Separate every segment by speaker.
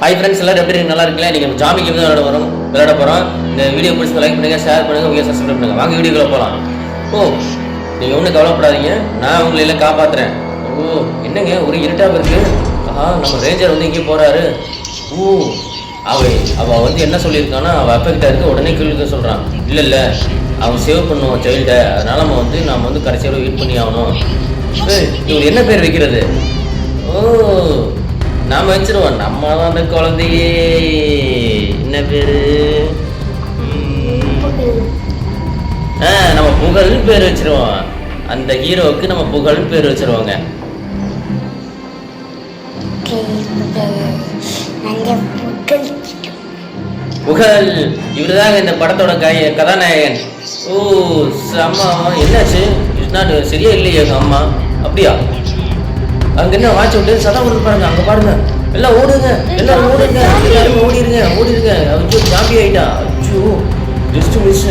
Speaker 1: Hi friends, எல்லாரும் எப்படி இருக்கு? நல்லா இருக்கீங்களா? நீங்கள் ஜாமி கேம் தான் விளையாட போகிறோம். இந்த வீடியோ பிடிச்சி லைக் பண்ணுங்கள், ஷேர் பண்ணுங்கள், உங்கள் சப்ஸ்கிரைப் பண்ணுங்கள். வாங்க வீடியோக்குள்ள போகலாம். நீங்கள் ஒன்றும் கவலைப்படாதீங்க, நான் உங்களை எல்லாம் காப்பாற்றுறேன். என்னங்க ஒரு இருட்டாக இருக்குது? நம்ம ரேஞ்சர் வந்து இங்கே போகிறாரு. அவள் வந்து என்ன சொல்லியிருக்கான்னா, அவள் அஃபெக்டாக இருக்குது, உடனே கேள்வி சொல்கிறான். இல்லை அவன் சேவ் பண்ணுவோம் சைல்டை, அதனால் நம்ம வந்து கடைசியாக வெயிட் பண்ணி ஆகணும். இவங்க என்ன பேர் வைக்கிறது? நாம வச்சிருவோம், நம்ம தான் அந்த குழந்தையே. என்ன பேரு? நம்ம புகழ்னு பேர் வச்சிருவோம். அந்த ஹீரோவுக்கு நம்ம புகழ்னு பேர் வச்சிருவோங்க. புகழ் இவருதாங்க இந்த படத்தோட கதாநாயகன். அம்மா என்னாச்சு? சரியா இல்லையா அம்மா? அப்படியா? அங்க என்ன வாட்ச் விட்டு சதம் வருது பாருங்க, அங்க பாருங்க. எல்லாம் ஓடுங்க, எல்லாரும் ஓடுங்க, எல்லாரும் ஓடிடுங்க. அச்சோ ஜாம்பி ஆயிட்டா. அச்சோ ஜஸ்ட் மிஸ்.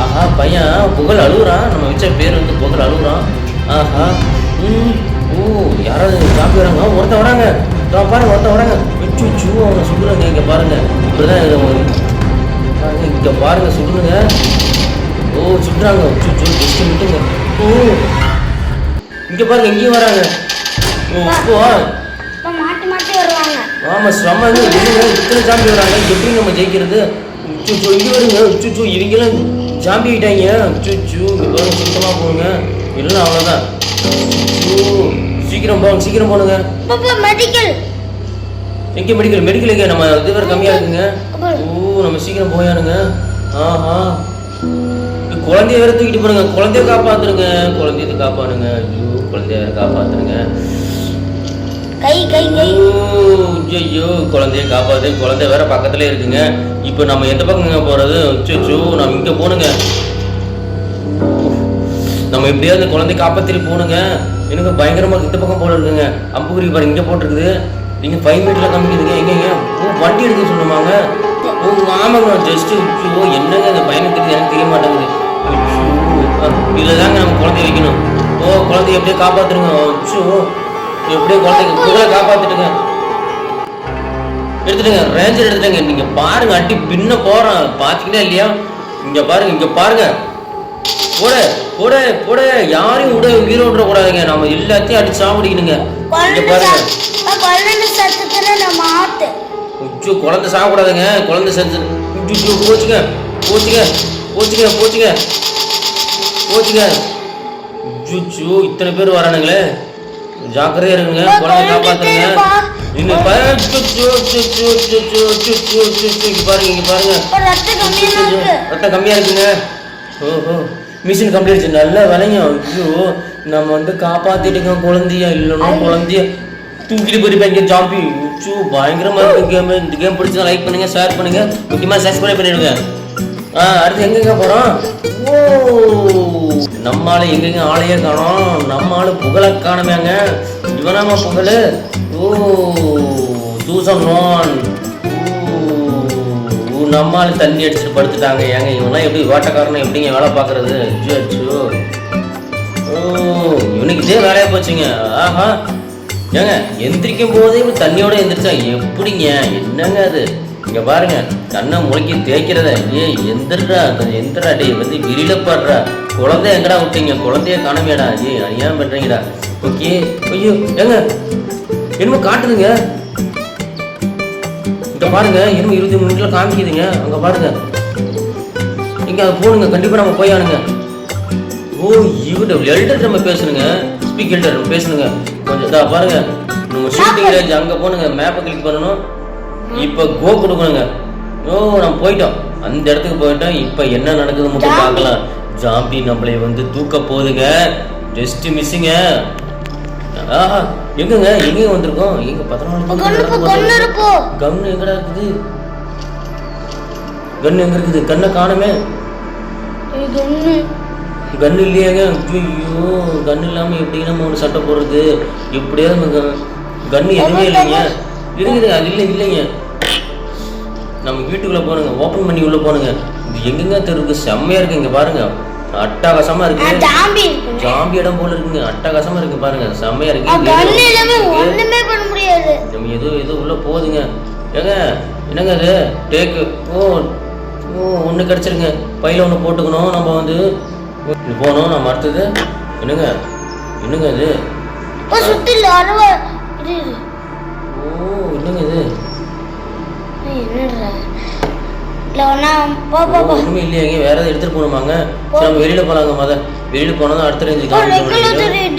Speaker 1: ஆஹா பையன் புகழ் அழுகுறான். நம்ம வச்ச பேர் வந்து புகழ் அழுகுறான். யாராவது ஜாம்பி வராங்க, ஒருத்தன் வராங்க பாருங்க, ஒருத்தன் வராங்க. அச்சோ அவங்க சுடுறாங்க. இங்க பாருங்க, இப்படிதான் இங்க பாருங்க சுடுங்க. சுடுறாங்க. அச்சோ ஜஸ்ட் விட்டுங்க. இங்க பாருங்க, இங்கேயும் வராங்க. ஆமா சிரம. இத்தனை ஜாம்பி வராங்க, எப்படி நம்ம ஜெயிக்கிறது? இங்க வருங்க. இவங்கெல்லாம் ஜாம்பி ஆயிட்டாங்க. இங்க பாருங்க, சுத்தமா போடுங்க, இல்லைன்னா அவ்வளவுதான். சீக்கிரம் போனுங்க. எங்க மெடிக்கல் எங்க? நம்ம இது வேற கம்மியா இருக்குங்க. நம்ம சீக்கிரம் போயானுங்க. குழந்தைய வேற தூக்கிட்டு போடுங்க. குழந்தைய காப்பாத்துருங்க. குழந்தைய காப்பானுங்க. குழந்தைய காப்பாத்துருங்க. ஐயோ குழந்தைய காப்பாத்து. குழந்தை வேற பக்கத்துல இருக்குங்க. இப்ப நம்ம எந்த பக்கம் போறது? நம்ம இங்க போனுங்க. நம்ம எப்படியாவது குழந்தைய காப்பாத்திட்டு போனுங்க. எனக்கு பயங்கரமா இந்த பக்கம் போல இருக்குங்க. அம்புக்குறி பாருங்க, இங்க போட்டிருக்குது. நீங்க 5 மீட்டர்ல காமிக்குதுங்க. எங்க வண்டி எடுக்க சொல்லுவாங்க. ஆமாங்க ஜஸ்ட். என்னங்க அந்த பயணத்துக்கு எனக்கு தெரிய மாட்டேங்குது. இதுலதாங்க நம்ம குழந்தைய வைக்கணும். குழந்தைய எப்படியே காப்பாத்துருங்க. எப்படியே குழந்தைங்க புகழை காப்பாத்துட்டுங்க. எடுத்துட்டுங்க, ரேஞ்சர் எடுத்துட்டுங்க. நீங்க பாருங்க, அட்டி பின்ன போறான். பாத்தீங்கன்னா இல்லையா? இங்க பாருங்க. போட யாரையும் உயிரை விட கூடாதுங்க. நம்ம எல்லாத்தையும் அடி சாப்பிடிக்கணுங்க. இங்க பாருங்க, குழந்தை சாப்பிடாதுங்க. குழந்தை செஞ்சு போச்சுங்க. இத்தனை பேர் வரானுங்களே, ஜாக்கிரதையா இருக்குங்க. குழந்தை காப்பாத்துங்க. இங்க பாருங்க, ரத்தம் கம்மியா இருக்குங்க. Machine complete. நல்ல விலைங்க. ஐயோ நம்ம வந்து காப்பாத்திட்டுங்க குழந்தைய. இல்லைன்னா குழந்தைய தூக்கிட்டு போயிருப்பாங்க ஜாம்பி. பயங்கரமா இருக்கு கேம். இந்த கேம் பிடிச்சா லைக் பண்ணுங்க, ஷேர் பண்ணுங்க, முக்கியமா சப்ஸ்கிரைப் பண்ணிடுங்க. அடுத்து எங்கெங்க போறோம்? நம்மால எங்கெங்க ஆளையே காணோம். நம்ம ஆளு புகழ காணமேங்க. இவனாமா புகழ்? தூசம் நம்மால தண்ணி அடிச்சுட்டு படுத்துட்டாங்க. ஏங்க இவனா எப்படி வேட்டைக்காரனை எப்படிங்க வேலை பாக்குறது? இவனுக்கு இதே வேலையா போச்சுங்க. ஏங்க எந்திரிக்கும் போதே தண்ணியோட எந்திரிச்சா எப்படிங்க? என்னங்க அது? இங்க பாருங்க, கண்ணை முளைக்கி தேய்க்கிறத. எந்திரா டே வந்து விரில பாடுறா. குழந்தை எங்கடா விட்டீங்க? குழந்தைய காணமேடா. ஏன் பண்றீங்கடா? ஓகே. ஐயோ ஏங்க என்னமோ காட்டுதுங்க. இங்க பாருங்க, இன்னும் 20 நிமிஷத்துல காமிக்குதுங்க. அங்க பாருங்க, இங்க அதை போனுங்க. கண்டிப்பா நம்ம போயானுங்க. இவரு எல்டர் நம்ம பேசணுங்க. Speak elder பேசணுங்க. கொஞ்சம் பாருங்க, நம்ம ஷூட்டிங் ரேஞ்ச் அங்க போனுங்க. மேப்பை கிளிக் பண்ணணும். இப்ப கோ கொடுக்கணுங்க. நம்ம போயிட்டோம், அந்த இடத்துக்கு போயிட்டோம். இப்ப என்ன நடக்குது மட்டும் பார்க்கலாம். ஜாம்பி நம்மளை வந்து தூக்க போகுதுங்க. ஜஸ்ட் மிஸ்ஸிங்க. எங்க வந்திருக்கோம்? எங்க 14 கன்னு எங்கடா இருக்குது? கன்னு எங்க இருக்குது? கண்ணை காணமே. கன்னு இல்லையாங்க? ஐயோ கன்னு இல்லாம எப்படி நம்ம ஒன்று சட்டை போடுறது? எப்படியாவது கன்னு எதுவுமே இல்லைங்க. இருக்குது அது இல்லைங்க. நம்ம வீட்டுக்குள்ள போனுங்க, ஓபன் பண்ணி உள்ள போனுங்க. இது எங்கெங்க தெருக்கு செம்மையா இருக்கு. இங்க பாருங்க, அட்டகாசமா இருக்கு. ஜாம்பி இடம் போல இருக்குங்க. அட்டகாசமா இருக்கு பாருங்க, செம்மையா இருக்கு.
Speaker 2: ஒண்ணுமே பண்ண முடியாது.
Speaker 1: நம்ம இது உள்ளே போகுதுங்க. ஏங்க என்னங்க அது டேக்கு? ஒன்று கிடச்சிருங்க. பையில் ஒன்று போட்டுக்கணும். நம்ம வந்து போகணும். நம்ம அடுத்தது என்னங்க அது? என்னங்க இது? ஒன்றுமே இல்லையாங்க. வேற ஏதாவது எடுத்துகிட்டு போகணுமாங்க? சரி நம்ம வெளியில் போகலாங்க. வெளியில் போனால் தான் அடுத்த ரேஞ்சு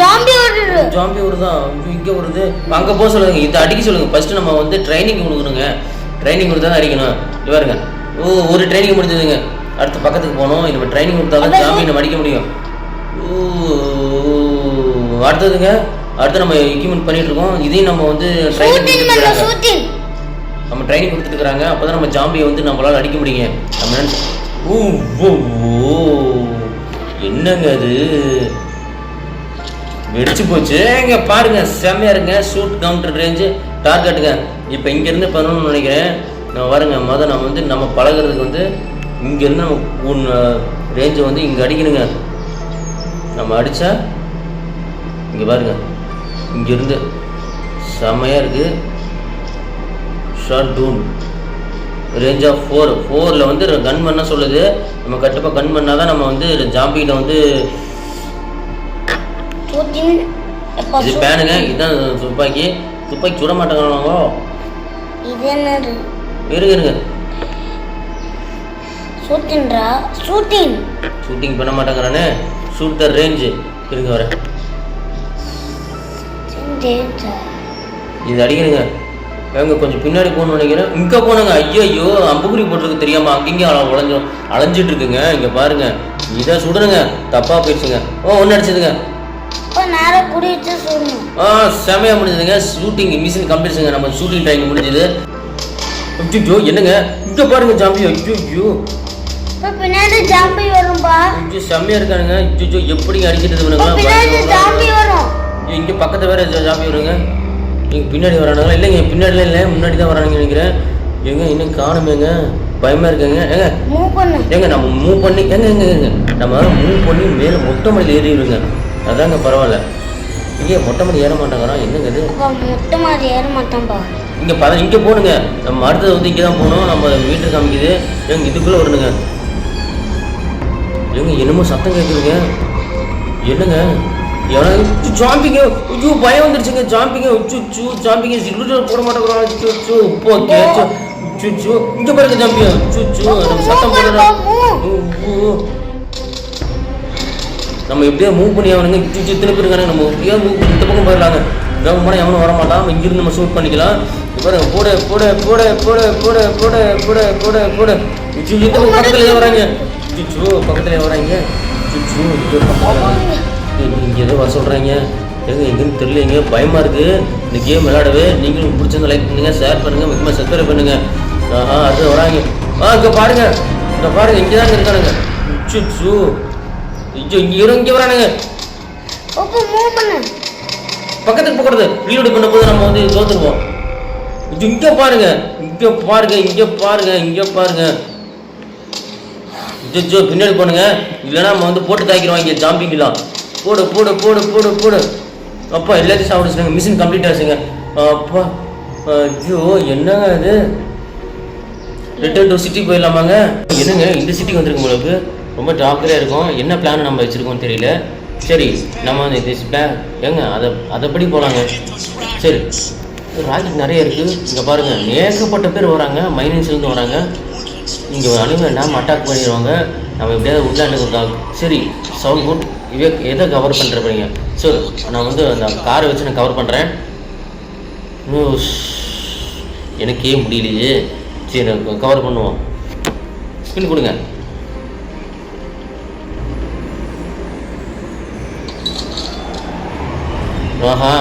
Speaker 1: ஜாம்பி வருதான். இங்கே வருது. அங்கே போக சொல்லுங்க. இதை அடிக்க சொல்லுங்க. ஃபர்ஸ்ட் நம்ம வந்து ட்ரைனிங் கொடுக்கணுங்க. ட்ரைனிங் கொடுத்தா தான் அடிக்கணும். பாருங்க. ஒரு ட்ரைனிங் முடிஞ்சதுங்க. அடுத்து பக்கத்துக்கு போகணும். நம்ம ட்ரைனிங் கொடுத்தா தான் ஜாம்பி நம்ம அடிக்க முடியும். அடுத்ததுங்க. அடுத்து நம்ம எக்யூப்மெண்ட் பண்ணிட்டு இருக்கோம். இதையும் நம்ம வந்து நம்ம ட்ரைனிங் கொடுத்துட்டு இருக்கிறாங்க. அப்போ தான் நம்ம ஜாம்பியை வந்து நம்மளால் அடிக்க முடியுங்க. நம்ம என்னங்க அது வெடிச்சு போச்சு. இங்கே பாருங்க, செம்மையா இருங்க. ஷூட் கவுண்டர் ரேஞ்சு டார்கெட்டுங்க. இப்போ இங்கேருந்து பண்ணணும்னு நினைக்கிறேன். நம்ம வருங்க. நம்ம வந்து நம்ம பழகிறதுக்கு வந்து இங்கேருந்து நம்ம ரேஞ்சை வந்து இங்கே அடிக்கணுங்க. நம்ம அடித்தா இங்கே பாருங்க, இங்கேருந்து செம்மையாக இருக்குது. ஷார்ட் டூன் ரேஞ்ச் ஆஃப் 4 வந்து கன் பண்ண சொல்லுது. நம்ம கண்டிப்பாக கன் பண்ணால் தான் நம்ம வந்து ஜாம்பிகிட்ட வந்து இது பேனுங்க. இதுதான் துப்பாக்கி சுட மாட்டாங்க. இருங்க ஷூட்டிங் பண்ண மாட்டேங்கிறானே. ஷூட் த ரேஞ்சு. இருங்க வர இது அடிக்கிறேங்க. எங்க கொஞ்சம் பின்னாடி போகணும்னு நினைக்கிறேன். இங்கே போனங்க. ஐயோ அம்புக்குறி போட்டிருக்கு தெரியாமல் அங்கேயும் அலைஞ்சிட்டு இருக்குங்க. இங்கே பாருங்க, இதை சுடுறங்க. தப்பாக போயிடுச்சுங்க. ஒன்று அடிச்சதுங்க. செமையா முடிஞ்சதுங்க. Shooting machine கம்ப்ளீட்ஸுங்க. நம்ம ஷூட்டிங் டைம் முடிஞ்சது. ஐயோ என்னங்க இங்கே பாருங்க ஜாம்பி. ஐயோ செம்மையா இருக்கானுங்க. ஐயோ எப்படி அடிக்கிறது? இங்கே பக்கத்தில் வேற ஜாம்பி வருங்க. இங்கே பின்னாடி வரானுங்களா? இல்லைங்க பின்னாடிலாம் இல்லை, முன்னாடி தான் வரானுங்க நினைக்கிறேன். இன்னும் காணுமேங்க. பயமாக இருக்குங்க. நம்ம மூவ் பண்ணி நம்ம மூவ் பண்ணி மேலே மொட்டை மலையில் ஏறிடுங்க. அதாங்க பரவாயில்ல. இங்கே மொட்டை மலை ஏற மாட்டாங்கண்ணா. என்னங்க இது?
Speaker 2: மொட்டை மலை ஏற மாட்டான்பா.
Speaker 1: இங்கே போகணுங்க. நம்ம அடுத்தது வந்து இங்கே தான் போகணும். நம்ம மீட்டர் காமிக்குது. இதுக்குள்ளே வரணுங்க. என்னமோ சத்தம் கேட்குதுங்க. என்னங்க ஜாம்பிங்க? ஐயோ பயம் வந்துருச்சுங்க. ஜாம்பிங்க போட மாட்டேங்கிறோம். இங்க பாருங்க ஜாம்பிங்க. சத்தம் போடுறோம். நம்ம எப்படியா மூவ் பண்ணி ஆகணுங்க. இத்தனை பேர் இருக்காங்க. நம்ம எப்படியா மூவ் பண்ணி இந்த பக்கம் போயிடலாங்க. கவர்மெண்ட் எவனும் வர மாட்டான். இங்கிருந்து நம்ம ஷூட் பண்ணிக்கலாம். பாருங்க பக்கத்துலேயே வராங்க. பக்கத்துலேயே வராங்க. இங்கே ஏதோ வர சொல்கிறாங்க. எங்கேன்னு தெரியலைங்க. பயமாக இருக்குது இந்த கேம் விளையாடவே. நீங்களும் பிடிச்சிருந்தா லைக் பண்ணுங்கள், ஷேர் பண்ணுங்கள், முக்கியமாக சப்ஸ்கிரைப் பண்ணுங்கள். அடுத்து வராங்க. இங்கே பாருங்க, இங்கே தாங்க இருக்கானுங்க. இங்கே வரானுங்க. பக்கத்துக்கு போகிறது ரீலோடு பண்ணும்போது நம்ம வந்து தோத்துருவோம். இங்கே பாருங்க. பின்னாடி போனுங்க. இல்லைன்னா நம்ம வந்து போட்டு தாக்கிடுவாங்க ஜாம்பிங்கெல்லாம். போடு அப்பா எல்லாத்தையும் சாப்பிடுச்சுங்க. மிஷின் கம்ப்ளீட் ஆச்சுங்க. அப்பா ஐயோ என்னங்க இது? ரிட்டர்ன் டு சிட்டி போயிடலாமாங்க? என்னங்க இந்த சிட்டிக்கு வந்துருக்கும் உங்களுக்கு ரொம்ப ஜாக்கிரதையாக இருக்கும். என்ன பிளான் நம்ம வச்சுருக்கோம்னு தெரியல. சரி நம்ம வந்து பிளான் அதைப்படி போகலாங்க. சரி ராக்கெட் நிறைய இருக்குது. இங்கே பாருங்கள் ஏகப்பட்ட பேர் வராங்க. மைனன்ஸ்லேருந்து வராங்க. இங்கே அணுவேண்டாம் அட்டாக் பண்ணிடுவாங்க. நம்ம எப்படியாவது உட்லாண்டுக்கு. சரி சவுண்ட் குட். எதை கவர் பண்ணுறப்பீங்க? சரி நான் வந்து அந்த காரை வச்சு நான் கவர் பண்ணுறேன். எனக்கே முடியலையே. சரி கவர் பண்ணுவோம். ஸ்பின் கொடுங்க.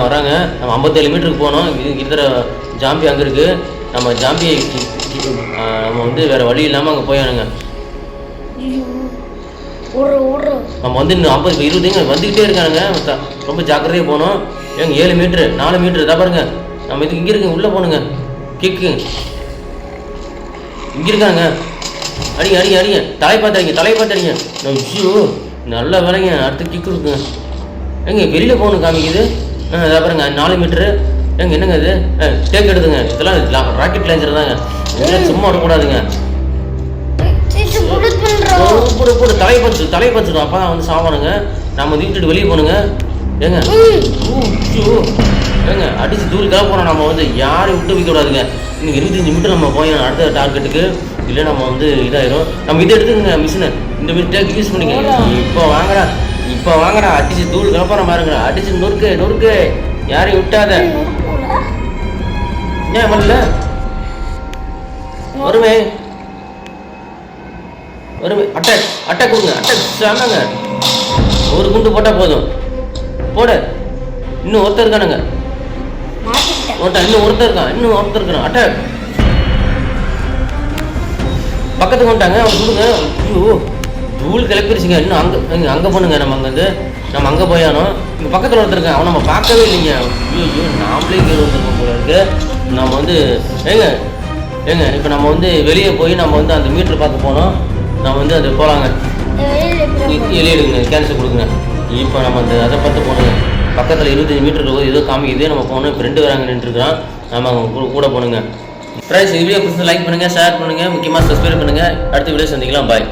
Speaker 1: வராங்க. நம்ம 57 மீட்டருக்கு போனோம். இருக்கிற ஜாம்பி அங்கே இருக்குது. நம்ம ஜாம்பியை நம்ம வந்து வேறு வழி இல்லாமல் அங்கே போயானுங்க. நம்ம வந்து இன்னும் 50-20 வந்துக்கிட்டே இருக்கானுங்க. ரொம்ப ஜாக்கிரதையாக போகணும். 7 மீட்ரு 4 மீட்ரு தான் பாருங்க. நம்ம இதுக்கு இங்கே இருக்குங்க. உள்ளே போகணுங்க. கிக்கு இங்கே இருக்காங்க. அடிங்க தலையை பார்த்து அடிங்க. ஐயோ நல்ல வேலைங்க. அடுத்து கிக்கு இருக்குங்க. வெளியில் போகணும் காமிக்குது. அதான் பாருங்க 4 மீட்ரு என்னங்க இது டேக் எடுத்துங்க, இதெல்லாம் ராக்கெட் லான்ச்சர் தாங்க, இதெல்லாம் சும்மா விடக்கூடாதுங்க. போடு தலையை பறிச்சிடும், அப்போ தான் வந்து சாவானுங்க. நம்ம வீட்டுட்டு வெளியே போகணுங்க. ஏங்க ஏங்க அடிச்சு தூள் கிளப்போறோம். நம்ம வந்து யாரையும் விட்டு வைக்க கூடாதுங்க. இன்னைக்கு 25 நிமிஷம் நம்ம போய் அடுத்த டார்கெட்டுக்கு, இல்லை நம்ம வந்து இதாயிரும். நம்ம இதை எடுத்துக்கங்க மிஷினை, இந்த மாதிரி டேக் யூஸ் பண்ணிங்க. இப்போ வாங்கடா அடிச்சு தூள் கிளப்போறோம் பாருங்க. அடிச்சு நொறுக்கு யாரையும் விட்டாத. ஏன் வரல? வருமே அட்டாக் கொடுங்க. அட்டாக் சாமாங்க. ஒரு குண்டு போட்டால் போதும். போட இன்னும் ஒருத்தர் இருக்கானுங்க. இன்னும் ஒருத்தர் இருக்கான். அட்டாக் பக்கத்துக்கு வந்துட்டாங்க. அவங்க கொடுங்க. ஐயோ தூள் கிளப்பிடுச்சுங்க. இன்னும் அங்கே போனுங்க. நம்ம அங்கே போயானோம். இங்கே பக்கத்தில் ஒருத்தருக்கேன், அவன் நம்ம பார்க்கவே இல்லைங்க. ஐயோ நாமளே கீழே வந்துருக்கோம் போல இருக்கு. நம்ம வந்து ஏங்க இப்போ நம்ம வந்து வெளியே போய் நம்ம வந்து அந்த மீட்டர் பார்க்க போனோம். நம்ம வந்து அது போகலாங்க. வெளியிடுங்க, கேன்சல் கொடுங்க. இப்போ நம்ம அந்த அதை பார்த்து போகணுங்க. பக்கத்தில் 25 மீட்டர் இருக்கும், ஏதோ காமிக்குது. நம்ம போகணும். இப்போ 2 வராங்க நின்றுருக்குறான். நம்ம அவங்க கூட போகணுங்க. ஃப்ரெண்ட்ஸ், வீடியோ பிடிச்சி லைக் பண்ணுங்கள், ஷேர் பண்ணுங்கள், முக்கியமாக சப்ஸ்கிரைப் பண்ணுங்கள். அடுத்த வீடியோ சந்திக்கலாம். பாய்.